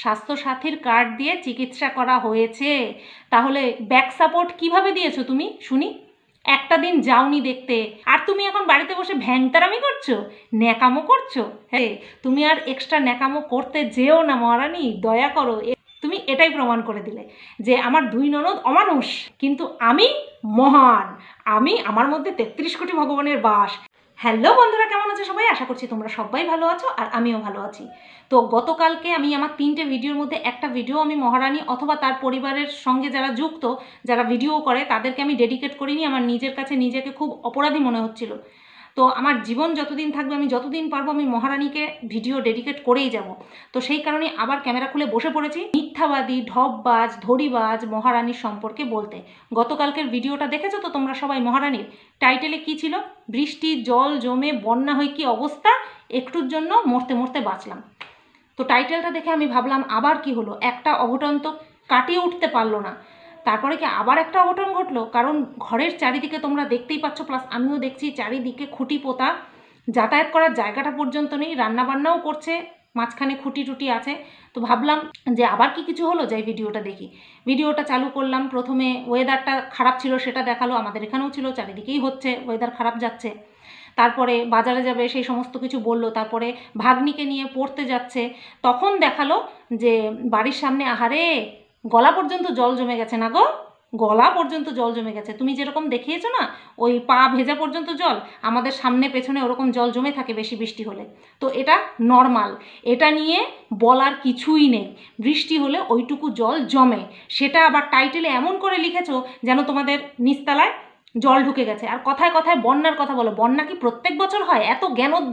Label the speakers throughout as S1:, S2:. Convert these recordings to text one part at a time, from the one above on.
S1: স্বাস্থ্যসাথীর card দিয়ে চিকিৎসা করা হয়েছে, তাহলে ব্যাক সাপোর্ট কিভাবে দিয়েছো তুমি শুনি? একটা দিন যাওনি দেখতে, আর তুমি এখন বাড়িতে বসে ভ্যাংতারামি করছো, ন্যাকামো করছো। হ্যাঁ, তুমি আর এক্সট্রা ন্যাকামো করতে যেও না মহারানী, দয়া করো। তুমি এটাই প্রমাণ করে দিলে যে আমার দুই ননদ অমানুষ, কিন্তু আমি মহান, আমার মধ্যে 33 কোটি ভগবানের বাস। হ্যালো বন্ধুরা, কেমন আছো সবাই? আশা করছি তোমরা সবাই ভালো আছো, আর আমিও ভালো আছি। তো গতকালকে আমি আমার 3টে ভিডিওর মধ্যে একটা ভিডিও আমি মহারানী অথবা তার পরিবারের সঙ্গে যারা যুক্ত, যারা ভিডিও করে, তাদেরকে আমি ডেডিকেট করিনি। আমার নিজের কাছে নিজেকে খুব অপরাধী মনে হচ্ছিল। তো আমার জীবন যতদিন থাকবে, আমি যতদিন পারবো আমি মহারানীকে ভিডিও ডেডিকেট করেই যাব। তো সেই কারণে আবার ক্যামেরা খুলে বসে পড়েছি মিথ্যাবাদী, ঢপবাজ, ধড়িবাজ মহারানীর সম্পর্কে বলতে। গতকালকের ভিডিওটা দেখেছো তো তোমরা সবাই? মহারানীর টাইটেলে কি ছিল? বৃষ্টি জল জমে বন্যা হয়ে কি অবস্থা, একটুর জন্য মরতে মরতে বাঁচলাম। তো টাইটেলটা দেখে আমি ভাবলাম আবার কি হলো, একটা অঘটন তো কাটিয়ে উঠতে পারলো না, তারপরে কি আবার একটা অঘটন ঘটলো? কারণ ঘরের চারিদিকে তোমরা দেখতেই পাচ্ছ, প্লাস আমিও দেখছি চারিদিকে খুঁটি পোতা, যাতায়াত করার জায়গাটা পর্যন্ত নেই, রান্নাবান্নাও করছে, মাঝখানে খুঁটি টুটি আছে। তো ভাবলাম যে আবার কি কিছু হলো, যাই ভিডিওটা দেখি। ভিডিওটা চালু করলাম, প্রথমে ওয়েদারটা খারাপ ছিল সেটা দেখালো, আমাদের এখানেও ছিল, চারিদিকেই হচ্ছে, ওয়েদার খারাপ যাচ্ছে। তারপরে বাজারে যাবে সেই সমস্ত কিছু বললো, তারপরে ভাগ্নিকে নিয়ে পড়তে যাচ্ছে, তখন দেখালো যে বাড়ির সামনে আহারে গলা পর্যন্ত জল জমে গেছে। না গো, গলা পর্যন্ত জল জমে গেছে। তুমি যেরকম দেখিয়েছো না, ওই পা ভেজা পর্যন্ত জল, আমাদের সামনে পেছনে ওরকম জল জমে থাকে বেশি বৃষ্টি হলে। তো এটা নর্মাল, এটা নিয়ে বলার কিছুই নেই। বৃষ্টি হলে ওইটুকু জল জমে, সেটা আবার টাইটেলে এমন করে লিখেছো যেন তোমাদের নিচতলায় জল ঢুকে গেছে। আর কথায় কথায় বন্যার কথা বলো। বন্যা কি প্রত্যেক বছর হয়? এত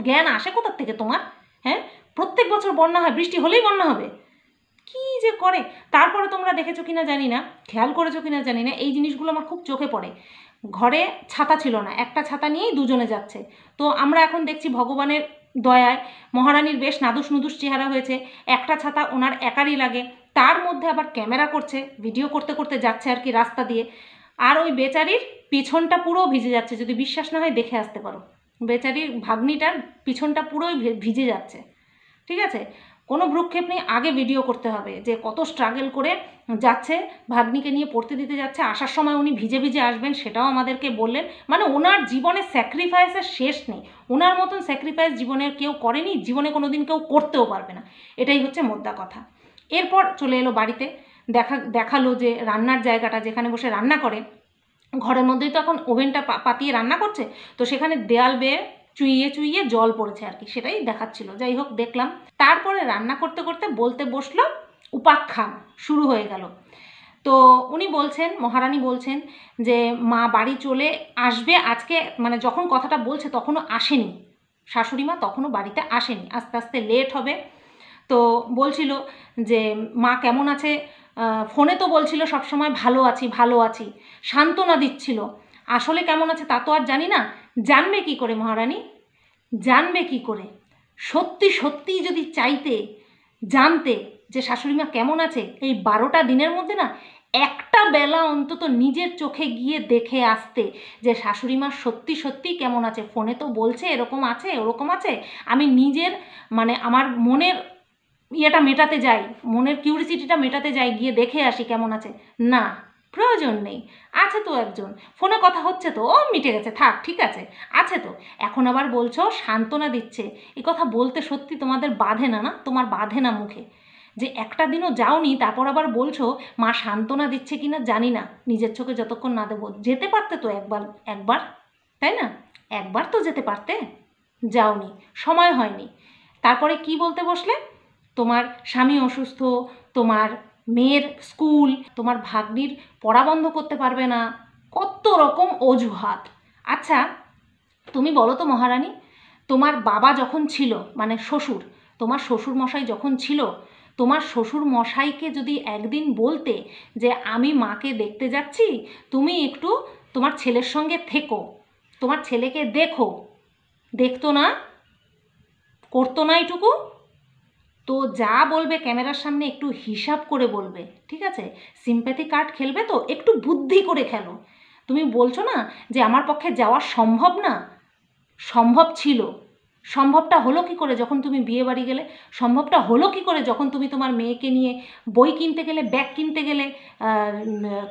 S1: জ্ঞান আসে কোথার থেকে তোমার? হ্যাঁ, প্রত্যেক বছর বন্যা হয়? বৃষ্টি হলেই বন্যা হবে? কি যে করে। তারপরে তোমরা দেখেছো কিনা জানি না, খেয়াল করেছো কিনা জানি না, এই জিনিসগুলো আমার খুব চোখে পড়ে। ঘরে ছাতা ছিল না, একটা ছাতা নিয়েই দুজনে যাচ্ছে। তো আমরা এখন দেখছি ভগবানের দয়ায় মহারানীর বেশ নাদুস নুদুস চেহারা হয়েছে, একটা ছাতা ওনার একারই লাগে, তার মধ্যে আবার ক্যামেরা করছে, ভিডিও করতে করতে যাচ্ছে আর কি রাস্তা দিয়ে। আর ওই বেচারির পিছনটা পুরো ভিজে যাচ্ছে, যদি বিশ্বাস না হয় দেখে আসতে পারো। বেচারির ভাগ্নিটার পিছনটা পুরোই ভিজে যাচ্ছে। ঠিক আছে, কোনো ভ্রুক্ষেপ নেই, আগে ভিডিও করতে হবে যে কত স্ট্রাগল করে যাচ্ছে, ভাগ্নিকে নিয়ে পড়তে দিতে যাচ্ছে, আসার সময় উনি ভিজে ভিজে আসবেন সেটাও আমাদেরকে বললেন। মানে ওনার জীবনে স্যাক্রিফাইসের শেষ নেই, ওনার মতন স্যাক্রিফাইস জীবনের কেউ করেনি, জীবনে কোনো দিন কেউ করতেও পারবে না, এটাই হচ্ছে মোদ্দা কথা। এরপর চলে এলো বাড়িতে, দেখালো যে রান্নার জায়গাটা, যেখানে বসে রান্না করে, ঘরের মধ্যেই তো এখন ওভেনটা পাতিয়ে রান্না করছে, তো সেখানে দেয়াল বেয়ে চুইয়ে চুইয়ে জল পড়েছে আর কি, সেটাই দেখাচ্ছিল। যাই হোক, দেখলাম। তারপরে রান্না করতে করতে বলতে বসলো, উপাখ্যান শুরু হয়ে গেল। তো উনি বলছেন, মহারানী বলছেন যে মা বাড়ি চলে আসবে আজকে, মানে যখন কথাটা বলছে তখনও আসেনি শাশুড়ি মা, তখনও বাড়িতে আসেনি, আস্তে আস্তে লেট হবে। তো বলছিল যে মা কেমন আছে, ফোনে তো বলছিল সবসময় ভালো আছি ভালো আছি, সান্ত্বনা দিচ্ছিল, আসলে কেমন আছে তা তো আর জানি না। জানবে কি করে মহারানী, জানবে কি করে? সত্যি সত্যিই যদি চাইতে, জানতে যে শাশুড়িমা কেমন আছে, এই 12টা দিনের মধ্যে না একটা বেলা অন্তত নিজের চোখে গিয়ে দেখে আসতে যে শাশুড়িমা সত্যি সত্যি কেমন আছে। ফোনে তো বলছে এরকম আছে ওরকম আছে, আমি নিজের মানে আমার মনের ইয়েটা মেটাতে যাই, মনের কিউরিসিটিটা মেটাতে যাই, গিয়ে দেখে আসি কেমন আছে। না, প্রয়োজন নেই, আছে তো একজন, ফোনে কথা হচ্ছে তো, ও মিটে গেছে, থাক, ঠিক আছে, আছে তো। এখন আবার বলছো সান্ত্বনা দিচ্ছে, এই কথা বলতে সত্যি তোমাদের বাধে না? না, তোমার বাধে না মুখে? যে একটা দিনও যাওনি, তারপর আবার বলছো মা সান্ত্বনা দিচ্ছে কিনা জানি না, নিজের চোখে যতক্ষণ না দেবো। যেতে পারতে তো একবার, একবার, তাই না? একবার তো যেতে পারতে, যাওনি, সময় হয়নি। তারপরে কি বলতে বসলে, তোমার স্বামী অসুস্থ, তোমার মেয়ের স্কুল, তোমার ভাগ্নির পড়া বন্ধ করতে পারবে না, কত রকম অজুহাত। আচ্ছা তুমি বলো তো মহারানী, তোমার বাবা যখন ছিল, মানে শ্বশুর, তোমার শ্বশুর মশাই যখন ছিল, তোমার শ্বশুর মশাইকে যদি একদিন বলতে যে আমি মাকে দেখতে যাচ্ছি, তুমি একটু তোমার ছেলের সঙ্গে থেকো, তোমার ছেলেকে দেখো, দেখতো না? করতো না এটুকু? তো যা বলবে ক্যামেরার সামনে একটু হিসাব করে বলবে, ঠিক আছে? সিম্প্যাথি কার্ড খেলবে তো একটু বুদ্ধি করে খেলো। তুমি বলছো না যে আমার পক্ষে যাওয়া সম্ভব না, সম্ভব ছিল, সম্ভবটা হলো কি করে যখন তুমি বিয়ে বাড়ি গেলে? সম্ভবটা হলো কি করে যখন তুমি তোমার মেয়েকে নিয়ে বই কিনতে গেলে, ব্যাগ কিনতে গেলে,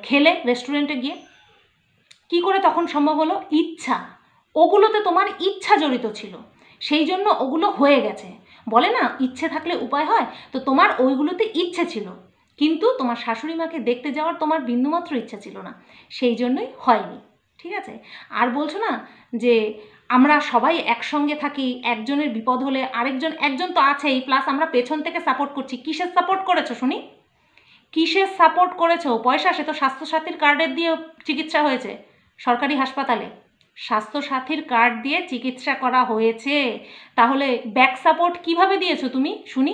S1: খেলে রেস্টুরেন্টে গিয়ে? কি করে তখন সম্ভব হলো? ইচ্ছা। ওগুলোতে তোমার ইচ্ছা জড়িত ছিল, সেই জন্য ওগুলো হয়ে গেছে। বলে না, ইচ্ছে থাকলে উপায় হয়, তো তোমার ওইগুলোতে ইচ্ছে ছিল, কিন্তু তোমার শাশুড়ি মাকে দেখতে যাওয়ার তোমার বিন্দুমাত্র ইচ্ছা ছিল না, সেই জন্যই হয়নি। ঠিক আছে? আর বলছো না যে আমরা সবাই একসঙ্গে থাকি, একজনের বিপদ হলে একজন তো আছেই, প্লাস আমরা পেছন থেকে সাপোর্ট করছি। কিসের সাপোর্ট করেছো শুনি? কিসের সাপোর্ট করেছো? পয়সা? সে তো স্বাস্থ্যসাথীর কার্ডের দিয়ে চিকিৎসা হয়েছে সরকারি হাসপাতালে। স্বাস্থ্যসাথীর কার্ড দিয়ে চিকিৎসা করা হয়েছে, তাহলে ব্যাক সাপোর্ট কিভাবে দিয়েছো তুমি শুনি?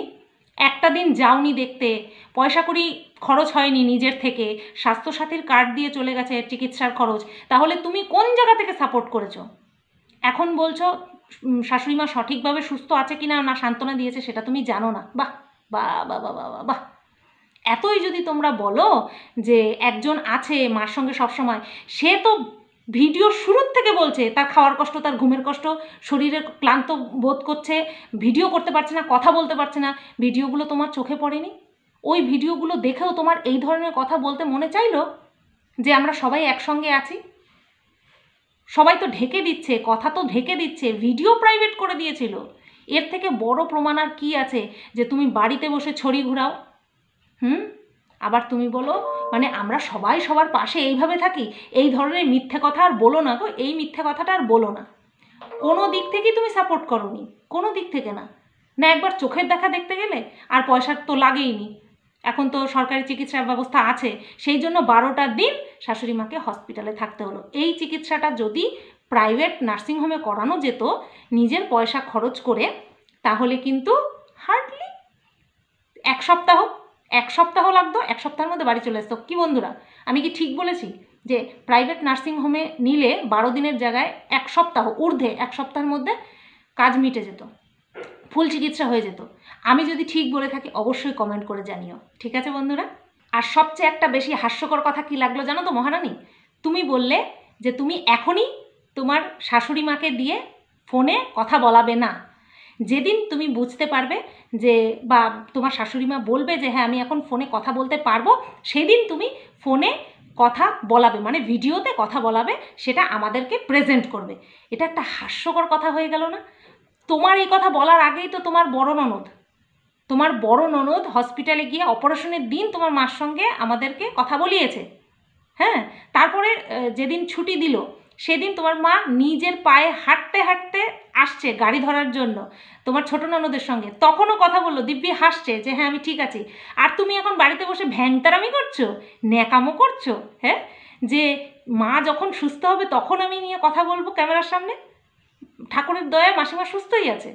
S1: একটা দিন যাওনি দেখতে, পয়সা কড়ি খরচ হয়নি নিজের থেকে, স্বাস্থ্যসাথীর কার্ড দিয়ে চলে গেছে চিকিৎসার খরচ, তাহলে তুমি কোন জায়গা থেকে সাপোর্ট করেছো? এখন বলছো শাশুড়ি মা সঠিকভাবে সুস্থ আছে কিনা না সান্ত্বনা দিয়েছে সেটা তুমি জানো না। বাহ বাহ বাহ বাহ বাহ বাহ! এতই যদি তোমরা বলো যে একজন আছে মার সঙ্গে সবসময়, সে তো ভিডিও শুরুর থেকে বলছে তার খাওয়ার কষ্ট, তার ঘুমের কষ্ট, শরীরে ক্লান্ত বোধ করছে, ভিডিও করতে পারছে না, কথা বলতে পারছে না। ভিডিওগুলো তোমার চোখে পড়েনি? ওই ভিডিওগুলো দেখেও তোমার এই ধরনের কথা বলতে মনে চাইলো যে আমরা সবাই একসঙ্গে আছি? সবাই তো ঢেকে দিচ্ছে, কথা তো ঢেকে দিচ্ছে, ভিডিও প্রাইভেট করে দিয়েছিল। এর থেকে বড় প্রমাণ আর কি আছে যে তুমি বাড়িতে বসে ছড়ি ঘুরাও? আবার তুমি বলো মানে আমরা সবাই সবার পাশে এইভাবে থাকি? এই ধরনের মিথ্যে কথা আর বলো না গো, এই মিথ্যে কথাটা আর বলো না। কোনো দিক থেকেই তুমি সাপোর্ট করোনি, কোনো দিক থেকে না। না একবার চোখের দেখা দেখতে গেলে, আর পয়সা তো লাগেইনি, এখন তো সরকারি চিকিৎসার ব্যবস্থা আছে, সেই জন্য 12টা দিন শাশুড়ি মাকে হসপিটালে থাকতে হলো। এই চিকিৎসাটা যদি প্রাইভেট নার্সিংহোমে করানো যেত নিজের পয়সা খরচ করে, তাহলে কিন্তু হার্ডলি এক সপ্তাহ লাগতো, এক সপ্তাহের মধ্যে বাড়ি চলে আসতো। কি বন্ধুরা, আমি কি ঠিক বলেছি যে প্রাইভেট নার্সিংহোমে নিলে 12 দিনের জায়গায় এক সপ্তাহ, ঊর্ধ্বে এক সপ্তাহের মধ্যে কাজ মিটে যেত, ফুল চিকিৎসা হয়ে যেত? আমি যদি ঠিক বলে থাকি অবশ্যই কমেন্ট করে জানিও। ঠিক আছে বন্ধুরা? আর সবচেয়ে একটা বেশি হাস্যকর কথা কি লাগলো জানো তো মহারানী? তুমি বললে যে তুমি এখনই তোমার শাশুড়ি মাকে দিয়ে ফোনে কথা বলাবে না। যেদিন তুমি বুঝতে পারবে যে বা তোমার শাশুড়ি মা বলবে যে হ্যাঁ আমি এখন ফোনে কথা বলতে পারবো, সেদিন তুমি ফোনে কথা বলাবে, মানে ভিডিওতে কথা বলাবে, সেটা আমাদেরকে প্রেজেন্ট করবে। এটা একটা হাস্যকর কথা হয়ে গেল না? তোমার এই কথা বলার আগেই তো তোমার বড় ননদ হসপিটালে গিয়ে অপারেশনের দিন তোমার মার সঙ্গে আমাদেরকে কথা বলিয়েছে। হ্যাঁ, তারপরে যেদিন ছুটি দিল সেদিন তোমার মা নিজের পায়ে হাঁটতে হাঁটতে আসছে গাড়ি ধরার জন্য তোমার ছোট ননদের সঙ্গে, তখনও কথা বললো, দিব্যি হাসছে যে হ্যাঁ আমি ঠিক আছি। আর তুমি এখন বাড়িতে বসে ভ্যাংতারামি করছো, ন্যাকামো করছো। হ্যাঁ, যে মা যখন সুস্থ হবে তখন আমি নিয়ে কথা বলবো ক্যামেরার সামনে। ঠাকুরের দয়ায় মাসিমা সুস্থই আছে,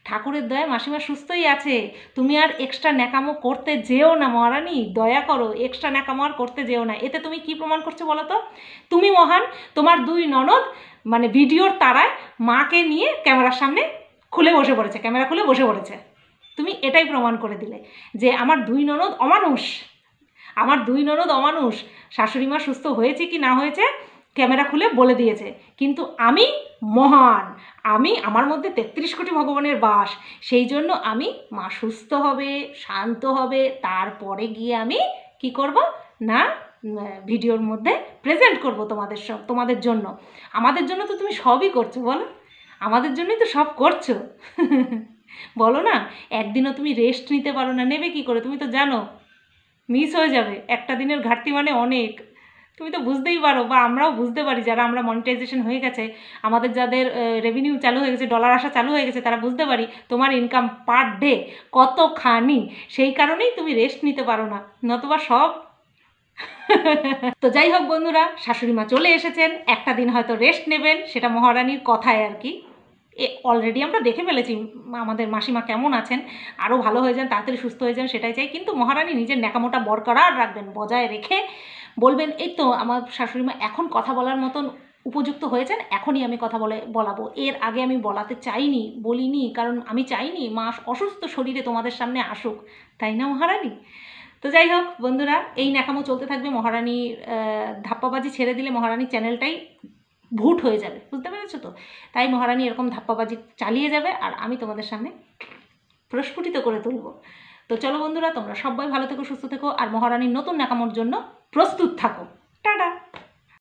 S1: ঠাকুরের দয়ায় মাসিমা সুস্থই আছে। তুমি আর এক্সট্রা ন্যাকামো করতে যেও না মহারানী, দয়া করো, এক্সট্রা ন্যাকামো আর করতে যেও না। এতে তুমি কি প্রমাণ করছো বলো তো? তুমি মহান, তোমার 2 ননদ মানে ভিডিওর তারায় মাকে নিয়ে ক্যামেরার সামনে খুলে বসে পড়েছে, ক্যামেরা খুলে বসে পড়েছে। তুমি এটাই প্রমাণ করে দিলে যে আমার 2 ননদ অমানুষ, আমার 2 ননদ অমানুষ। শাশুড়ি মা সুস্থ হয়েছে কি না হয়েছে ক্যামেরা খুলে বলে দিয়েছে, কিন্তু আমি মহান, আমার মধ্যে 33 কোটি ভগবানের বাস, সেই জন্য আমি মা সুস্থ হবে, শান্ত হবে, তারপরে গিয়ে আমি কি করব না ভিডিওর মধ্যে প্রেজেন্ট করব তোমাদের জন্য। আমাদের জন্য তো তুমি সবই করছো বলো, আমাদের জন্যই তো সব করছো। বলো না, একদিনও তুমি রেস্ট নিতে পারো না, নেবে কি করে? তুমি তো জানো মিস হয়ে যাবে, একটা দিনের ঘাটতি মানে অনেক। তুমি তো বুঝতেই পারো, বা আমরাও বুঝতে পারি যারা আমরা মনিটাইজেশন হয়ে গেছে, আমাদের যাদের রেভিনিউ চালু হয়ে গেছে, ডলার আসা চালু হয়ে গেছে, তারা বুঝতে পারি তোমার ইনকাম পার ডে কতখানি। সেই কারণেই তুমি রেস্ট নিতে পারো না, নতুবা সব। তো যাই হোক বন্ধুরা, শাশুড়ি মা চলে এসেছেন, একটা দিন হয়তো রেস্ট নেবেন, সেটা মহারানীর কথায় আর কি। অলরেডি আমরা দেখে ফেলেছি আমাদের মাসিমা কেমন আছেন, আরও ভালো হয়ে যান, তাড়াতাড়ি সুস্থ হয়ে যান, সেটাই চাই। কিন্তু মহারানী নিজের ন্যাকামোটা বরকরার রাখবেন, বজায় রেখে বলবেন এই তো আমার শাশুড়ি মা এখন কথা বলার মতন উপযুক্ত হয়েছেন, এখনই আমি কথা বলাবো। এর আগে আমি বলাতে চাইনি, বলিনি, কারণ আমি চাইনি মা অসুস্থ শরীরে তোমাদের সামনে আসুক, তাই না মহারানী? তো যাই হোক বন্ধুরা, এই ন্যাকামো চলতে থাকবে। মহারানী ধাপ্পাবাজি ছেড়ে দিলে মহারানী চ্যানেলটাই ভুট হয়ে যাবে, বুঝতে পেরেছো তো? তাই মহারানী এরকম ধাপ্পাবাজি চালিয়ে যাবে আর আমি তোমাদের সামনে প্রস্ফুটিত করে তুলব। তো চলো বন্ধুরা, তোমরা সবাই ভালো থেকো, সুস্থ থেকো, আর মহারানীর নতুন ন্যাকামোর জন্য প্রস্তুত থাকো।